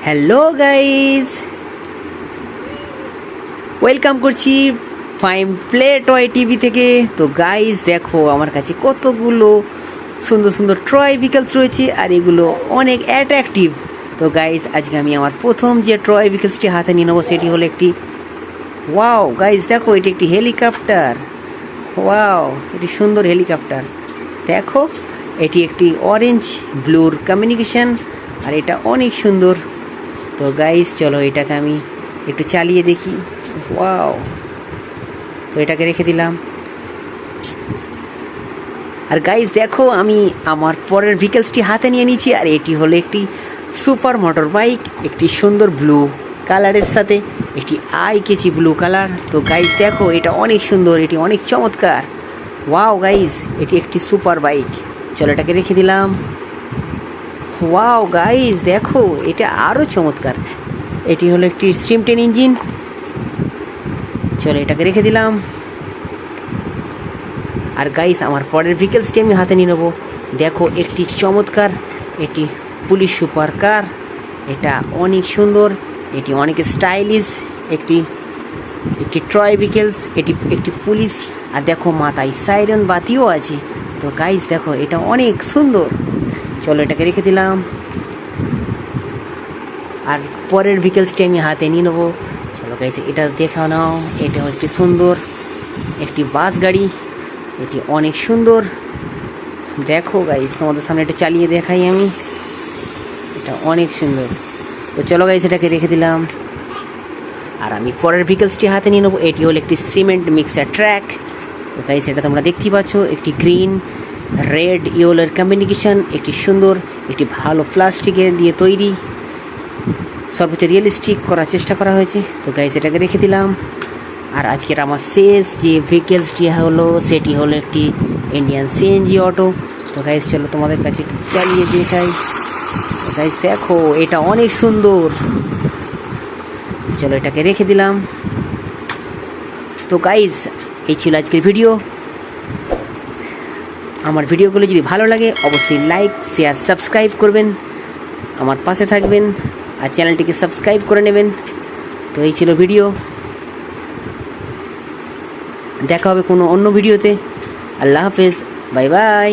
Hello guys, welcome করছি Faim play toy TV থেকে। তো গাইজ দেখো, আমার কাছে কতগুলো সুন্দর সুন্দর টয় ভেহিকলস রয়েছে আর এগুলো অনেক অ্যাট্রাকটিভ। তো গাইজ আজকে আমি আমার প্রথম যে টয় ভেহিকলসটি হাতে নিয়ে নেবো সেটি হলো একটি, ওয়াও গাইজ দেখো, এটি একটি হেলিকপ্টার। ওয়াও, এটি সুন্দর হেলিকপ্টার। দেখো, এটি একটি অরেঞ্জ ব্লুর কমিউনিকেশন আর এটা অনেক সুন্দর। তো গাইজ চলো এটাকে আমি একটু চালিয়ে দেখি। ওয়াও, তো এটাকে রেখে দিলাম। আর গাইজ দেখো, আমি আমার পরের ভেহিকলসটি হাতে নিয়ে নিয়েছি আর এটি হলো একটি সুপার মোটর বাইক, একটি সুন্দর ব্লু কালারের সাথে একটি আই কেচি ব্লু কালার। তো গাইজ দেখো, এটা অনেক সুন্দর, এটি অনেক চমৎকার। ওয়াও গাইজ, এটি একটি সুপার বাইক। চলো এটাকে রেখে দিলাম। ওয়াও গাইজ দেখো, এটা আরও চমৎকার। এটি হলো একটি স্টিম টেন ইঞ্জিন। চলো এটাকে রেখে দিলাম। আর গাইজ আমার পরের ভেহিকলসটি আমি হাতে নিয়ে নেবো। দেখো, একটি চমৎকার, এটি পুলিশ সুপার কার। এটা অনেক সুন্দর, এটি অনেক স্টাইলিশ একটি একটি ট্রয় ভেহিকলস। এটি একটি পুলিশ, আর দেখো মাথায় সাইরেন বাতিও আছে। তো গাইজ দেখো, এটা অনেক সুন্দর। চলো এটাকে রেখে দিলাম। আর পরের ভেহিকলসটি আমি হাতে নিয়ে নেবো। চলো গাইজ এটা দেখে নাও। এটা একটি সুন্দর একটি বাস গাড়ি, এটি অনেক সুন্দর। দেখো গাইজ, তোমাদের সামনে এটা চালিয়ে দেখাই আমি। এটা অনেক সুন্দর। তো চলো গাইজ এটাকে রেখে দিলাম। আর আমি পরের ভেহিকলসটি হাতে নিয়ে নেবো। এটি হলো একটি সিমেন্ট মিক্সার ট্র্যাক। তো গাইজ এটা তোমরা দেখতেই পাচ্ছ, একটি গ্রিন রেড ইয়েলোর কম্বিনেশন, একটি সুন্দর, একটি ভালো প্লাস্টিকের দিয়ে তৈরি, সর্বোচ্চ রিয়েলিস্টিক করার চেষ্টা করা হয়েছে। তো গাইজ এটাকে রেখে দিলাম। আর আজকের আমার শেষ যে ভেহিকলসটি হলো সেটি হলো একটি ইন্ডিয়ান সিএনজি অটো। তো গাইজ চলো তোমাদের কাছে একটু চালিয়ে দেখাই। তো গাইজ দেখো, এটা অনেক সুন্দর। চলো এটাকে রেখে দিলাম। তো গাইজ এই ছিল আজকের ভিডিও। আমার ভিডিওগুলো যদি ভালো লাগে অবশ্যই লাইক শেয়ার সাবস্ক্রাইব করবেন, আমার পাশে থাকবেন আর চ্যানেলটিকে সাবস্ক্রাইব করে নেবেন। তো এই ছিল ভিডিও, দেখা হবে কোনো অন্য ভিডিওতে। আল্লাহ হাফেজ, বাই বাই।